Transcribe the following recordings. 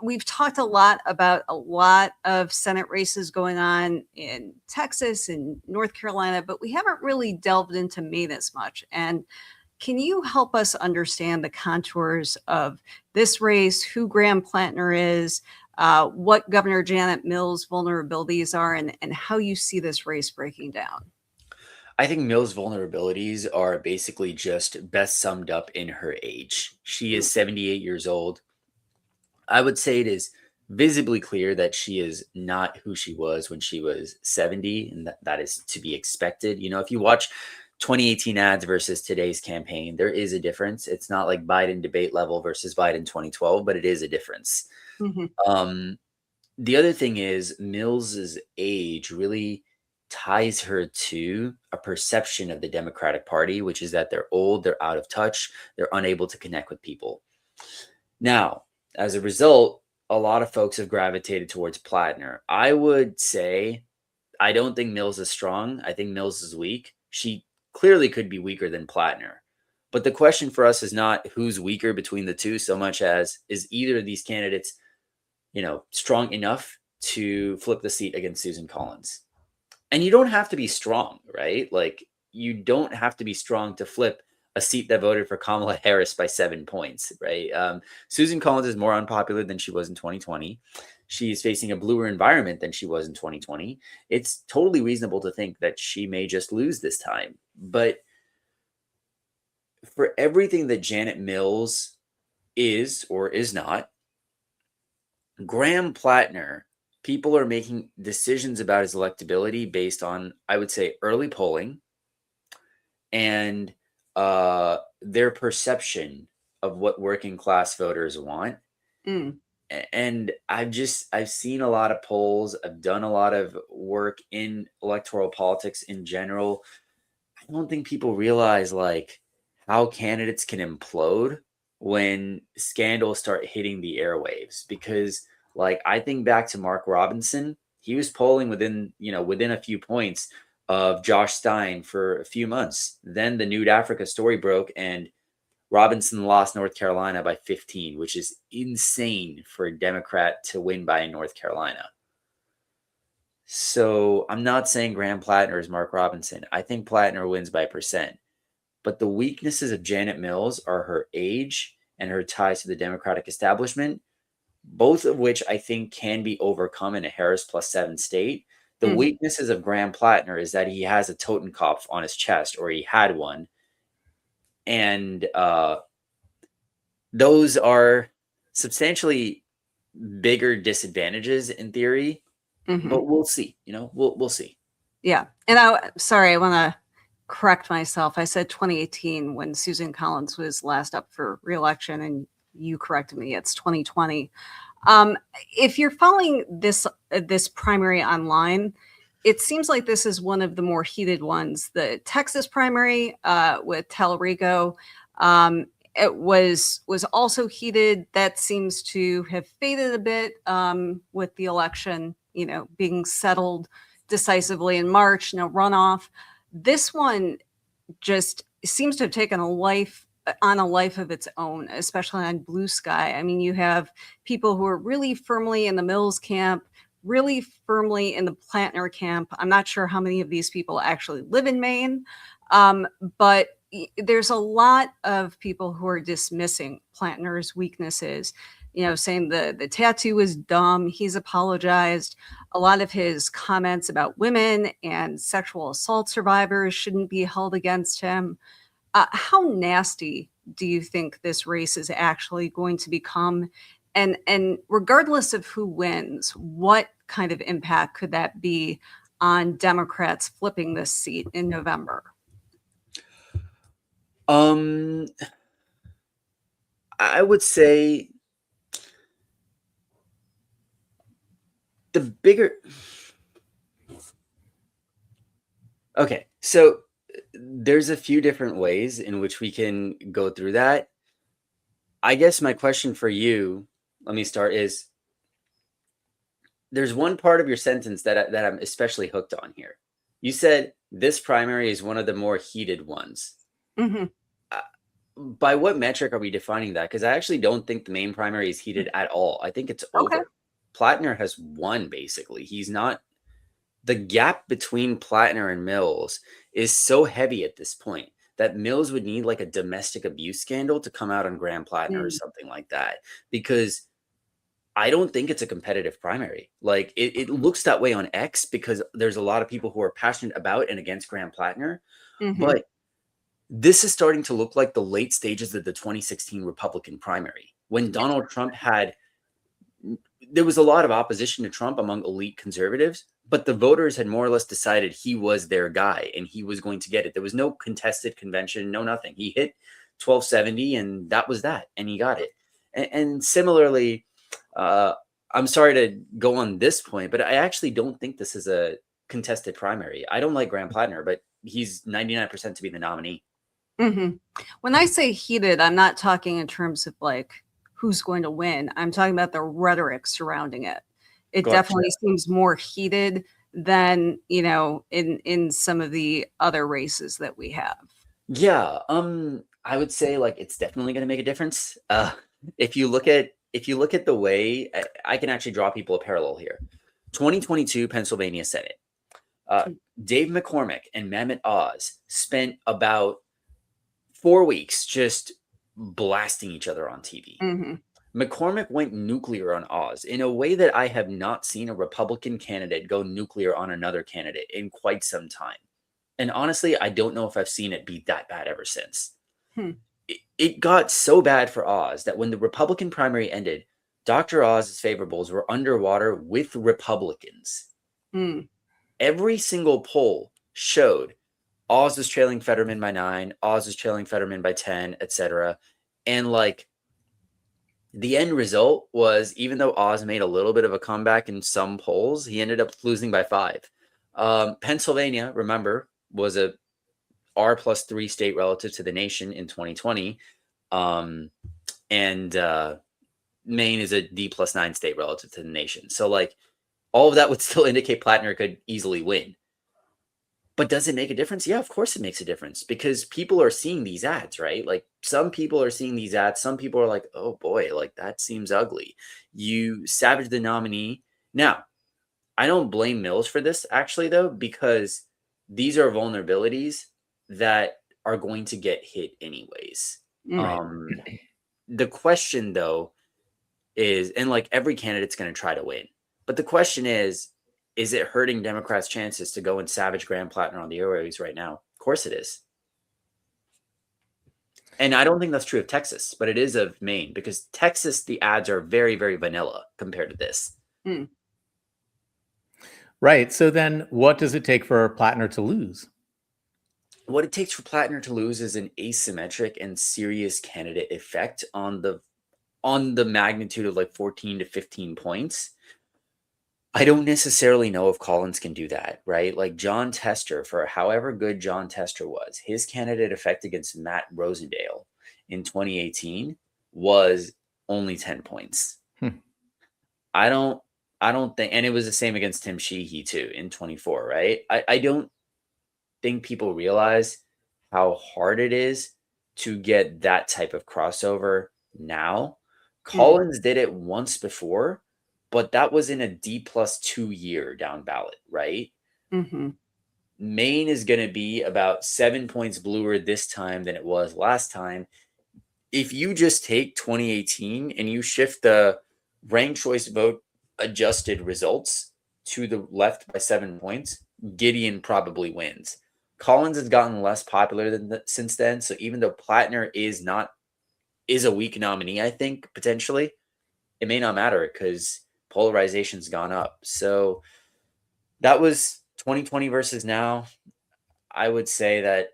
we've talked a lot about a lot of Senate races going on in Texas and North Carolina, but we haven't really delved into Maine as much. And can you help us understand the contours of this race, who Graham Platner is, what Governor Janet Mills' vulnerabilities are, and how you see this race breaking down? I think Mill's vulnerabilities are basically just best summed up in her age. She is 78 years old. I would say it is visibly clear that she is not who she was when she was 70, and that is to be expected. If you watch 2018 ads versus today's campaign, there is a difference. It's not like Biden debate level versus Biden 2012, but it is a difference. Mm-hmm. The other thing is Mills's age really ties her to a perception of the Democratic Party, which is that they're old, they're out of touch, they're unable to connect with people. Now, as a result, a lot of folks have gravitated towards Platner. I would say I don't think Mills is strong. I think Mills is weak. She clearly could be weaker than Platner. But the question for us is not who's weaker between the two so much as is either of these candidates, strong enough to flip the seat against Susan Collins. And you don't have to be strong, right? Like you don't have to be strong to flip a seat that voted for Kamala Harris by 7 points, right? Susan Collins is more unpopular than she was in 2020. She's facing a bluer environment than she was in 2020. It's totally reasonable to think that she may just lose this time. But for everything that Janet Mills is or is not, Graham Platner, people are making decisions about his electability based on, I would say, early polling and their perception of what working class voters want. And I've seen a lot of polls. I've done a lot of work in electoral politics in general. I don't think people realize like how candidates can implode when scandals start hitting the airwaves, because like I think back to Mark Robinson, he was polling within a few points of Josh Stein for a few months. Then the Nude Africa story broke and Robinson lost North Carolina by 15, which is insane for a Democrat to win by in North Carolina. So I'm not saying Graham Platner is Mark Robinson. I think Platner wins by percent. But the weaknesses of Janet Mills are her age and her ties to the Democratic establishment, both of which I think can be overcome in a Harris +7 state. The weaknesses of Graham Platner is that he has a Totenkopf on his chest, or he had one. And those are substantially bigger disadvantages in theory, but we'll see. We'll see. Yeah, and I want to correct myself. I said 2018 when Susan Collins was last up for re-election, and you corrected me. It's 2020. If you're following this primary online, it seems like this is one of the more heated ones. The Texas primary with Tallarico, it was also heated. That seems to have faded a bit with the election, being settled decisively in March. No runoff. This one just seems to have taken a life of its own, especially on Blue Sky. I mean, you have people who are really firmly in the Mills camp, really firmly in the Platner camp. I'm not sure how many of these people actually live in Maine, but there's a lot of people who are dismissing Platner's weaknesses, saying the tattoo was dumb. He's apologized. A lot of his comments about women and sexual assault survivors shouldn't be held against him. How nasty do you think this race is actually going to become? And regardless of who wins, what kind of impact could that be on Democrats flipping this seat in November? I would say the bigger. Okay, so there's a few different ways in which we can go through that. I guess my question for you, let me start, is there's one part of your sentence that I'm especially hooked on here. You said this primary is one of the more heated ones. by what metric are we defining that? Because I actually don't think the main primary is heated at all. I think it's Okay. over. Platner has won, basically. He's not, the gap between Platner and Mills is so heavy at this point that Mills would need like a domestic abuse scandal to come out on Graham Platner or Mm, something like that. Because I don't think it's a competitive primary. Like it looks that way on X because there's a lot of people who are passionate about and against Graham Platner. mhm. But this is starting to look like the late stages of the 2016 Republican primary when Yeah. Donald Trump had, there was a lot of opposition to Trump among elite conservatives, but the voters had more or less decided he was their guy and he was going to get it. There was no contested convention, no nothing. He hit 1270 and that was that, and he got it. And similarly, uh, I'm sorry to go on this point, but I actually don't think this is a contested primary. I don't like Graham Platner, but he's 99% to be the nominee. Mhm. When I say heated, I'm not talking in terms of like who's going to win. I'm talking about the rhetoric surrounding it. It Gotcha. definitely seems more heated than, in some of the other races that we have. Yeah, I would say like it's definitely going to make a difference. If you look at the way I can actually draw people a parallel here. 2022 Pennsylvania Senate. Uh, Dave McCormick and Mehmet Oz spent about 4 weeks just blasting each other on TV. Mhm. McCormick went nuclear on Oz in a way that I have not seen a Republican candidate go nuclear on another candidate in quite some time. And honestly, I don't know if I've seen it be that bad ever since. Hmm. It got so bad for Oz that when the Republican primary ended, Dr. Oz's favorables were underwater with Republicans. Mm. Every single poll showed Oz was trailing Fetterman by 9, Oz was trailing Fetterman by 10, etc. And like the end result was, even though Oz made a little bit of a comeback in some polls, he ended up losing by 5. Pennsylvania, remember, was a R+3 state relative to the nation in 2020. Um, and Maine is a D+9 state relative to the nation. So, like, all of that would still indicate Plattner could easily win. But does it make a difference? Yeah, of course it makes a difference because people are seeing these ads, right? Like, some people are seeing these ads. Some people are like, oh boy, like, that seems ugly. You savage the nominee. Now, I don't blame Mills for this, actually, though, because these are vulnerabilities that are going to get hit anyways. Mm. Right. The question, though, is, and like every candidate's going to try to win, but the question is it hurting Democrats' chances to go and savage Graham Platner on the airwaves right now? Of course it is. And I don't think that's true of Texas, but it is of Maine because Texas, the ads are very, very vanilla compared to this. Mm. Right. So then what does it take for Plattner to lose? What it takes for Plattner to lose is an asymmetric and serious candidate effect on the magnitude of like 14 to 15 points. I don't necessarily know if Collins can do that, right? Like John Tester, for however good John Tester was, his candidate effect against Matt Rosendale in 2018 was only 10 points. Hmm. I don't think, and it was the same against Tim Sheehy too in 24, right? I don't think people realize how hard it is to get that type of crossover now. Mm. Collins did it once before, but that was in a D+2 year down ballot, right? Mhm. Maine is going to be about 7 points bluer this time than it was last time. If you just take 2018 and you shift the ranked choice vote adjusted results to the left by 7 points, Gideon probably wins. Collins has gotten less popular since then, so even though Plattner is a weak nominee, I think potentially it may not matter because polarization's gone up. So that was 2020 versus now. I would say that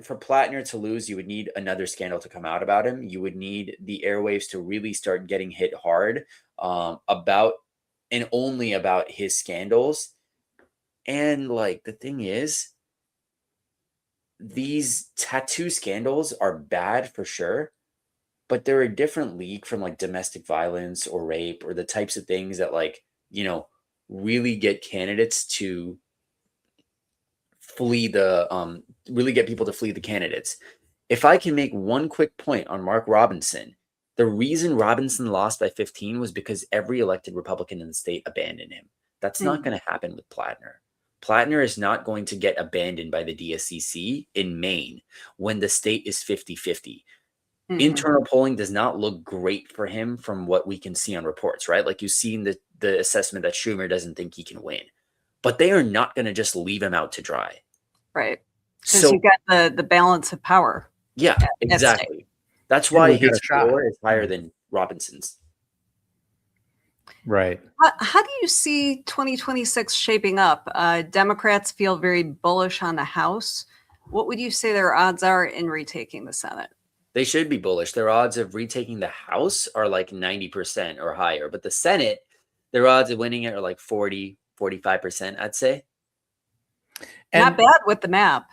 for Plattner to lose, you would need another scandal to come out about him. You would need the airwaves to really start getting hit hard about and only about his scandals. And like the thing is, these tattoo scandals are bad for sure, but they're a different league from like domestic violence or rape or the types of things that like, really get candidates to flee the really get people to flee the candidates. If I can make one quick point on Mark Robinson, the reason Robinson lost by 15 was because every elected Republican in the state abandoned him. That's not going to happen with Platner. Platner is not going to get abandoned by the DSCC in Maine when the state is 50-50. Internal polling does not look great for him from what we can see on reports, right? Like, you've seen the assessment that Schumer doesn't think he can win, but they are not going to just leave him out to dry. Right. Because So you got the balance of power. yeah, at stake. exactly. That's why we've got his a shot. score is higher than Robinson's. Right. How do you see 2026 shaping up? Democrats feel very bullish on the House. What would you say their odds are in retaking the Senate? They should be bullish. Their odds of retaking the House are like 90% or higher, but the Senate, their odds of winning it are like 40, 45%, I'd say. Not bad with the map.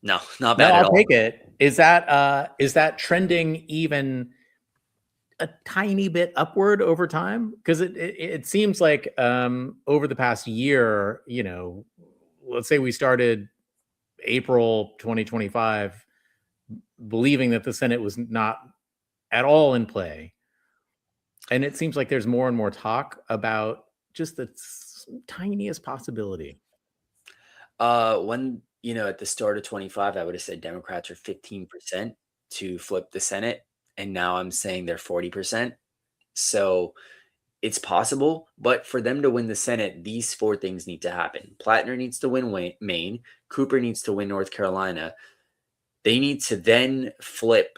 No, not bad at I'll all. take it. Is that trending even a tiny bit upward over time? Because it seems like over the past year, let's say we started April 2025 believing that the Senate was not at all in play. And it seems like there's more and more talk about just the tiniest possibility. When, at the start of 25, I would have said Democrats are 15% to flip the Senate. And now I'm saying they're 40%. So it's possible, but for them to win the Senate, these four things need to happen. Platner needs to win Maine. Cooper needs to win North Carolina. They need to then flip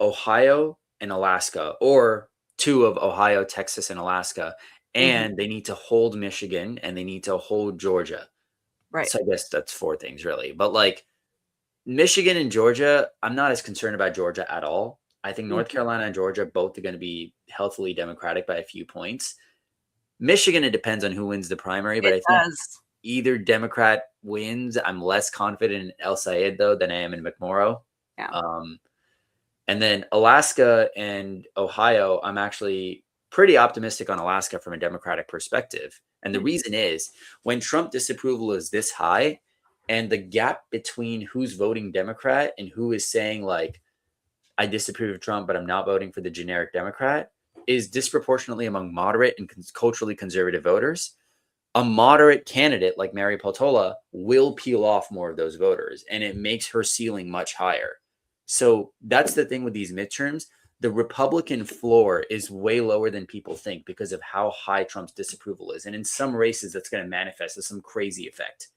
Ohio and Alaska, or two of Ohio, Texas, and Alaska. And they need to hold Michigan, and they need to hold Georgia. Right. So I guess that's four things really. But like Michigan and Georgia, I'm not as concerned about Georgia at all. I think North Carolina and Georgia both are going to be healthily Democratic by a few points. Michigan, it depends on who wins the primary, but I think either Democrat wins. I'm less confident in El Sayed, though, than I am in McMorrow. Yeah. And then Alaska and Ohio, I'm actually pretty optimistic on Alaska from a Democratic perspective. And the reason is when Trump disapproval is this high and the gap between who's voting Democrat and who is saying like, I disapprove of Trump, but I'm not voting for the generic Democrat is disproportionately among moderate and culturally conservative voters. A moderate candidate like Mary Peltola will peel off more of those voters, and it makes her ceiling much higher. So that's the thing with these midterms. The Republican floor is way lower than people think because of how high Trump's disapproval is. And in some races, that's going to manifest as some crazy effect.